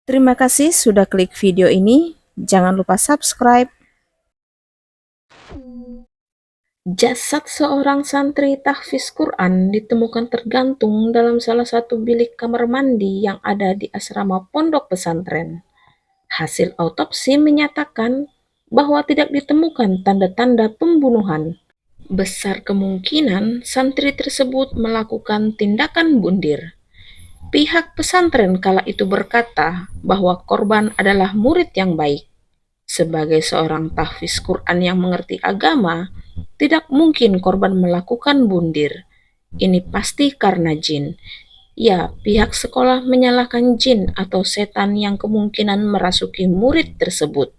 Terima kasih sudah klik video ini. Jangan lupa subscribe. Jasad seorang santri tahfiz Quran ditemukan tergantung dalam salah satu bilik kamar mandi yang ada di asrama pondok pesantren. Hasil autopsi menyatakan bahwa tidak ditemukan tanda-tanda pembunuhan. Besar kemungkinan santri tersebut melakukan tindakan bundir. Pihak pesantren kala itu berkata bahwa korban adalah murid yang baik. Sebagai seorang tahfiz Quran yang mengerti agama, tidak mungkin korban melakukan bundir. Ini pasti karena jin. Ya, pihak sekolah menyalahkan jin atau setan yang kemungkinan merasuki murid tersebut.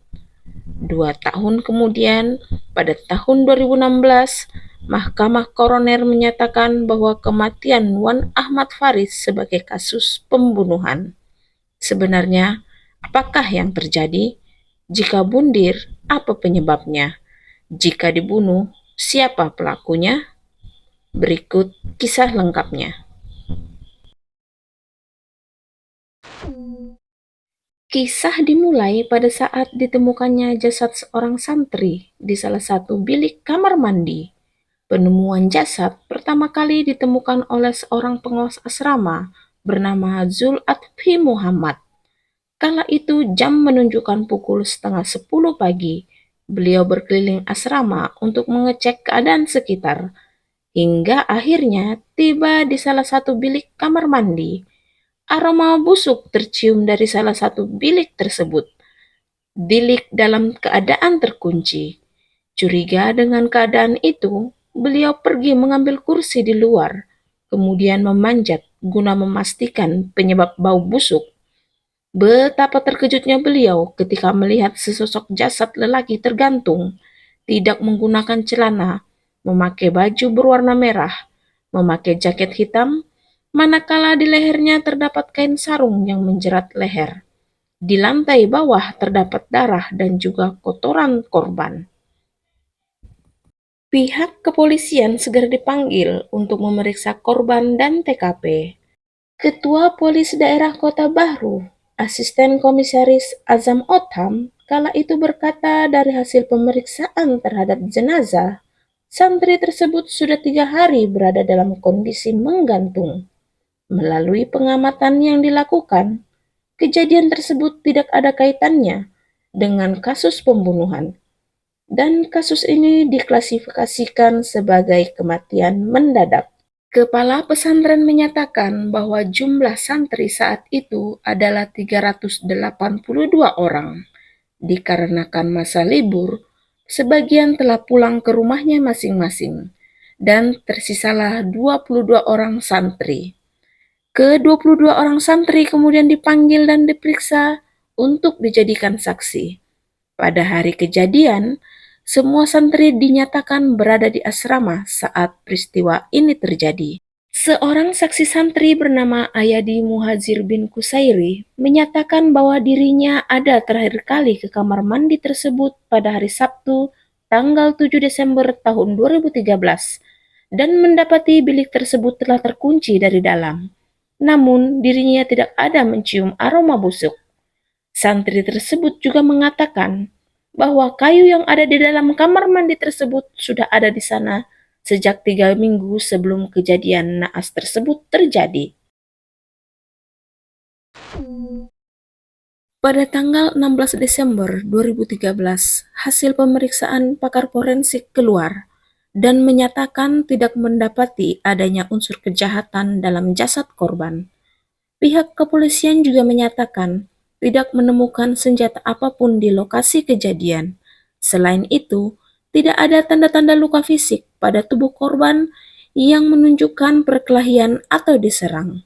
2 tahun kemudian, pada tahun 2016, Mahkamah Koroner menyatakan bahwa kematian Wan Ahmad Faris sebagai kasus pembunuhan. Sebenarnya, apakah yang terjadi? Jika bundir, apa penyebabnya? Jika dibunuh, siapa pelakunya? Berikut kisah lengkapnya. Kisah dimulai pada saat ditemukannya jasad seorang santri di salah satu bilik kamar mandi. Penemuan jasad pertama kali ditemukan oleh seorang pengawas asrama bernama Zul Atfi Muhammad. Kala itu jam menunjukkan pukul setengah 10 pagi. Beliau berkeliling asrama untuk mengecek keadaan sekitar, hingga akhirnya tiba di salah satu bilik kamar mandi. Aroma busuk tercium dari salah satu bilik tersebut. Bilik dalam keadaan terkunci. Curiga dengan keadaan itu, beliau pergi mengambil kursi di luar, kemudian memanjat guna memastikan penyebab bau busuk. Betapa terkejutnya beliau ketika melihat sesosok jasad lelaki tergantung, tidak menggunakan celana, memakai baju berwarna merah, memakai jaket hitam, manakala di lehernya terdapat kain sarung yang menjerat leher. Di lantai bawah terdapat darah dan juga kotoran korban. Pihak kepolisian segera dipanggil untuk memeriksa korban dan TKP. Ketua Polis Daerah Kota Bahru, Asisten Komisaris Azam Otham, kala itu berkata dari hasil pemeriksaan terhadap jenazah, santri tersebut sudah 3 hari berada dalam kondisi menggantung. Melalui pengamatan yang dilakukan, kejadian tersebut tidak ada kaitannya dengan kasus pembunuhan, dan kasus ini diklasifikasikan sebagai kematian mendadak. Kepala pesantren menyatakan bahwa jumlah santri saat itu adalah 382 orang. Dikarenakan masa libur, sebagian telah pulang ke rumahnya masing-masing, dan tersisalah 22 orang santri. Ke-22 orang santri kemudian dipanggil dan diperiksa untuk dijadikan saksi. Pada hari kejadian, semua santri dinyatakan berada di asrama saat peristiwa ini terjadi. Seorang saksi santri bernama Ayadi Muhajir bin Kusairi menyatakan bahwa dirinya ada terakhir kali ke kamar mandi tersebut pada hari Sabtu, tanggal 7 Desember tahun 2013, dan mendapati bilik tersebut telah terkunci dari dalam. Namun, dirinya tidak ada mencium aroma busuk. Santri tersebut juga mengatakan bahwa kayu yang ada di dalam kamar mandi tersebut sudah ada di sana sejak 3 minggu sebelum kejadian naas tersebut terjadi. Pada tanggal 16 Desember 2013, hasil pemeriksaan pakar forensik keluar dan menyatakan tidak mendapati adanya unsur kejahatan dalam jasad korban. Pihak kepolisian juga menyatakan tidak menemukan senjata apapun di lokasi kejadian. Selain itu, tidak ada tanda-tanda luka fisik pada tubuh korban yang menunjukkan perkelahian atau diserang.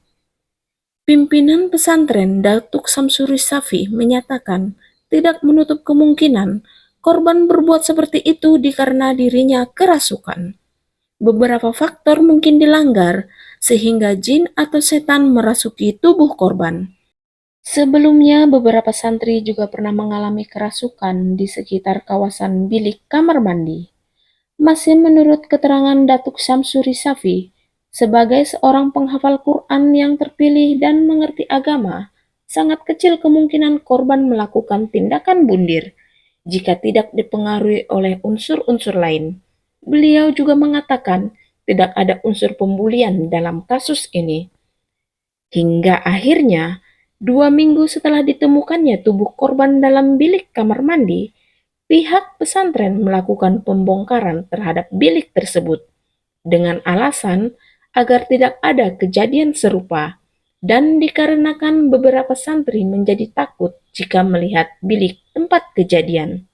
Pimpinan pesantren Datuk Samsuri Safi menyatakan tidak menutup kemungkinan korban berbuat seperti itu dikarenakan dirinya kerasukan. Beberapa faktor mungkin dilanggar sehingga jin atau setan merasuki tubuh korban. Sebelumnya, beberapa santri juga pernah mengalami kerasukan di sekitar kawasan bilik kamar mandi. Masih menurut keterangan Datuk Syamsuri Safi, sebagai seorang penghafal Quran yang terpilih dan mengerti agama, sangat kecil kemungkinan korban melakukan tindakan bundir jika tidak dipengaruhi oleh unsur-unsur lain. Beliau juga mengatakan tidak ada unsur pembulian dalam kasus ini. Hingga akhirnya, 2 minggu setelah ditemukannya tubuh korban dalam bilik kamar mandi, pihak pesantren melakukan pembongkaran terhadap bilik tersebut dengan alasan agar tidak ada kejadian serupa dan dikarenakan beberapa santri menjadi takut jika melihat bilik tempat kejadian.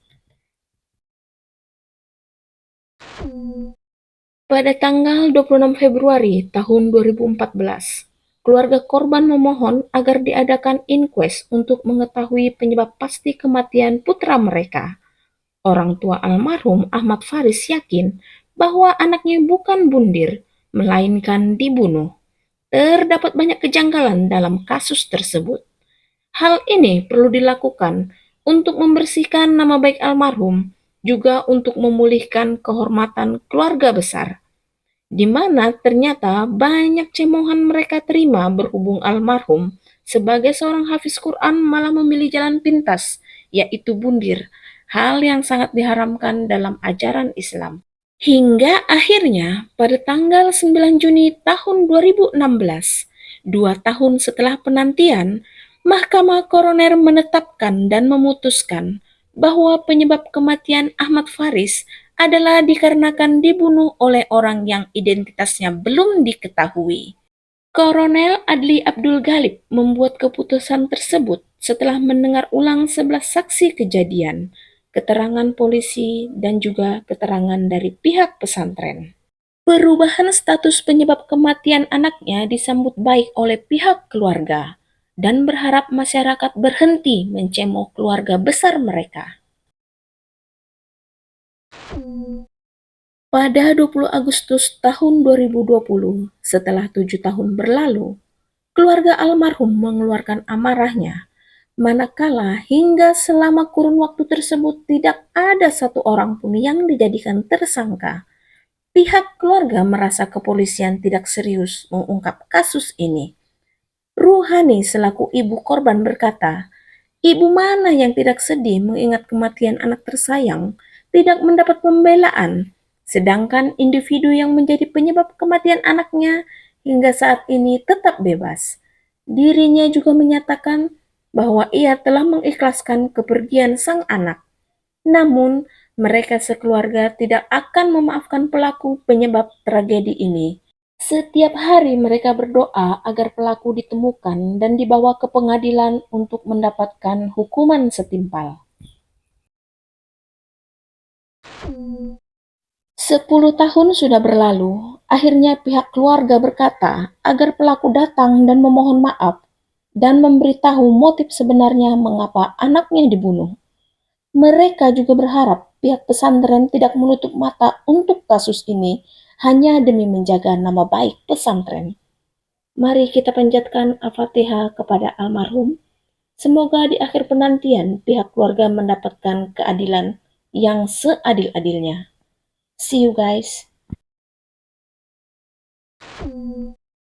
Pada tanggal 26 Februari tahun 2014, keluarga korban memohon agar diadakan inquest untuk mengetahui penyebab pasti kematian putra mereka. Orang tua almarhum Ahmad Faris yakin bahwa anaknya bukan bundir, melainkan dibunuh. Terdapat banyak kejanggalan dalam kasus tersebut. Hal ini perlu dilakukan untuk membersihkan nama baik almarhum, juga untuk memulihkan kehormatan keluarga besar, di mana ternyata banyak cemoohan mereka terima berhubung almarhum sebagai seorang hafiz Quran malah memilih jalan pintas, yaitu bundir, hal yang sangat diharamkan dalam ajaran Islam. Hingga akhirnya pada tanggal 9 Juni tahun 2016, 2 tahun setelah penantian, Mahkamah Koroner menetapkan dan memutuskan bahwa penyebab kematian Ahmad Faris adalah dikarenakan dibunuh oleh orang yang identitasnya belum diketahui. Kolonel Adli Abdul Ghalib membuat keputusan tersebut setelah mendengar ulang 11 saksi kejadian, keterangan polisi, dan juga keterangan dari pihak pesantren. Perubahan status penyebab kematian anaknya disambut baik oleh pihak keluarga dan berharap masyarakat berhenti mencemooh keluarga besar mereka. Pada 20 Agustus tahun 2020, setelah 7 tahun berlalu, keluarga almarhum mengeluarkan amarahnya, manakala hingga selama kurun waktu tersebut tidak ada satu orang pun yang dijadikan tersangka. Pihak keluarga merasa kepolisian tidak serius mengungkap kasus ini. Ruhani selaku ibu korban berkata, "Ibu mana yang tidak sedih mengingat kematian anak tersayang, tidak mendapat pembelaan, sedangkan individu yang menjadi penyebab kematian anaknya hingga saat ini tetap bebas." Dirinya juga menyatakan bahwa ia telah mengikhlaskan kepergian sang anak. Namun, mereka sekeluarga tidak akan memaafkan pelaku penyebab tragedi ini. Setiap hari mereka berdoa agar pelaku ditemukan dan dibawa ke pengadilan untuk mendapatkan hukuman setimpal. 10 tahun sudah berlalu, akhirnya pihak keluarga berkata agar pelaku datang dan memohon maaf dan memberitahu motif sebenarnya mengapa anaknya dibunuh. Mereka juga berharap pihak pesantren tidak menutup mata untuk kasus ini hanya demi menjaga nama baik pesantren. Mari kita panjatkan Al-Fatihah kepada almarhum. Semoga di akhir penantian pihak keluarga mendapatkan keadilan yang seadil-adilnya. See you guys.